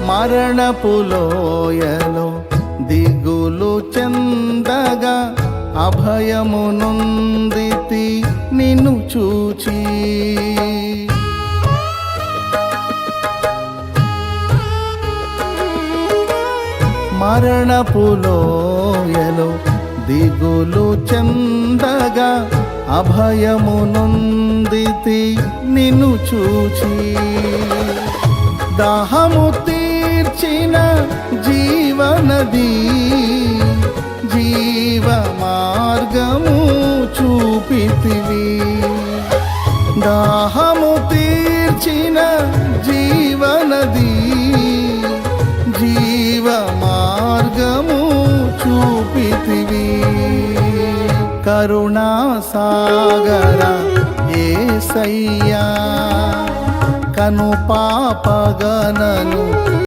మరణపు లోయలో దిగులు చెందగా అభయము నొందితి నిన్ను చూచి. మరణపు లోయలో దిగులు చెందగా అభయము నొందితి నిన్ను చూచి. దాహము తీర్చిన జీవనది జీవ మార్గము చూపితివి. దాహము తీర్చిన జీవనది జీవ మార్గము చూపితివి. కరుణా సాగర యేసయ్యా కను పాపగనను